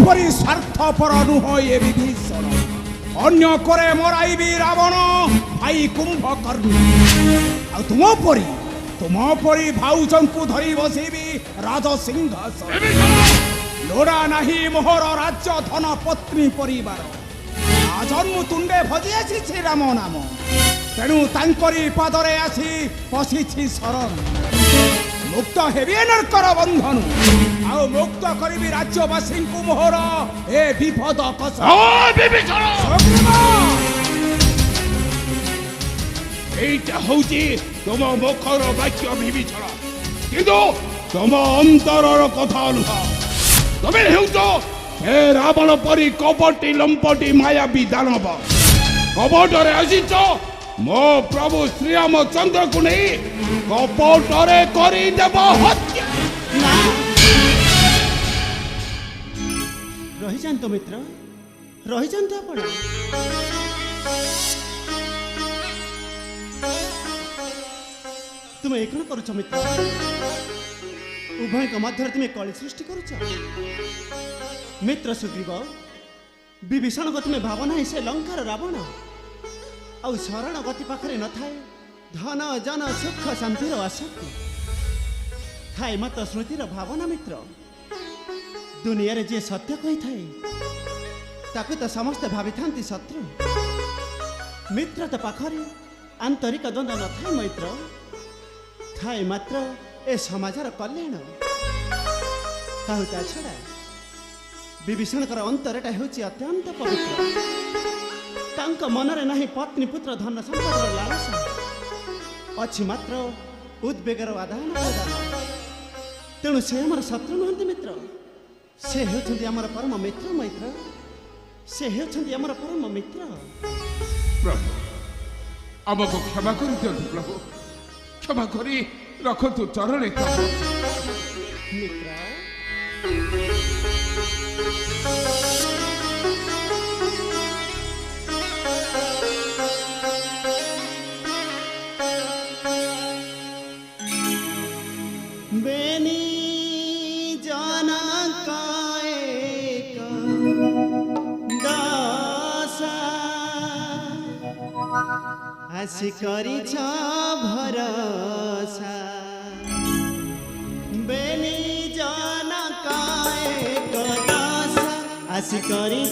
পরি স্বার্থপর নুহ এ বিভীষণ অন্য করে মরাইবি রাবণ ভাই কুম্ভকর্ণ ଆଉ ତୁମ ପରି ଭାଉଜଙ୍କୁ ଧରି ବସିବି ରାଜ ସିଂହାସନ ଲୋଡ଼ା ନାହିଁ ମୋହର ରାଜ୍ୟ ଧନ ପତ୍ନୀ ପରିବାର ଜନ୍ମ ତୁଣ୍ଡେ ଭଜି ଆସିଛି ରାମ ନାମ ତେଣୁ ତାଙ୍କରି ପାଦରେ ଆସି ପଶିଛି ଶରଣ ମୁକ୍ତ ହେବି ନର୍କର ବନ୍ଧନ ଆଉ ମୁକ୍ତ କରିବି ରାଜ୍ୟବାସୀଙ୍କୁ ମୋହର ଏ ବିପଦ କଷ এইটা হচ্ছে তোম মুখর বাক্য বিভীষণ কিন্তু তোম অন্তরর কথা নুহ তুমি হেউছ হে রাবণ পরি কপটি লম্পটি মায়াবী দানব কপটরে আসিছ মো প্রভু শ্রীরামচন্দ্রକୁ নেই কপটরে করিদেব হত্যা রহিযান্ত মিত্র রহিযান্ত আপন তুমি এখন করছ মিত্র উভয়ଙ୍କ ମଧ୍ୟରେ তুমি କଳି ସୃଷ୍ଟି କରୁଛ ମିତ୍ର ସୁଗ୍ରୀବ ବିଭୀଷଣକୁ ତୁମେ ଭାବ ନାହିଁ ସେ ଲଙ୍କାର ରାବଣ ଆଉ ଶରଣ ଗତି ପାଖରେ ନଥାଏ ଧନ ଜନ ସୁଖ ଶାନ୍ତିର ଆସକ୍ତି ଥାଏ ମାତ୍ର ସ୍ମୃତିର ଭାବନା ମିତ୍ର ଦୁନିଆରେ ଯିଏ ସତ୍ୟ କହିଥାଏ ତାକୁ ତ ସମସ୍ତେ ଭାବିଥାନ୍ତି ଶତ୍ରୁ ମିତ୍ରତା ପାଖରେ ଆନ୍ତରିକ ଦ୍ୱନ୍ଦ୍ୱ ନଥାଏ ମିତ୍ର ଥାଏ ମାତ୍ର ଏ ସମାଜର କଲ୍ୟାଣ ଆଉ ତା ଛଡ଼ା ବିଭୀଷଣଙ୍କର ଅନ୍ତରଟା ହେଉଛି ଅତ୍ୟନ୍ତ ପବିତ୍ର ତାଙ୍କ ମନରେ ନାହିଁ ପତ୍ନୀ ପୁତ୍ର ଧନ ସମ୍ପଦର ଲାଳସା ଅଛି ମାତ୍ର ଉଦ୍ବେଗର ଆଦାନ ପ୍ରଦାନ ତେଣୁ ସେ ଆମର ଶତ୍ରୁ ନୁହନ୍ତି ମିତ୍ର ସେ ହେଉଛନ୍ତି ଆମର ପରମ ମିତ୍ର ମୈତ୍ର ସେ ହେଉଛନ୍ତି ଆମର ପରମ ମିତ୍ର ପ୍ରଭୁ ଆମକୁ କ୍ଷମା କରିଦିଅନ୍ତୁ ପ୍ରଭୁ क्षमा करी रखतु चरणे मित्र बेनी जाना कायका दासा आशी करी भरोसा बेनी जाना कायका दासा आशी करी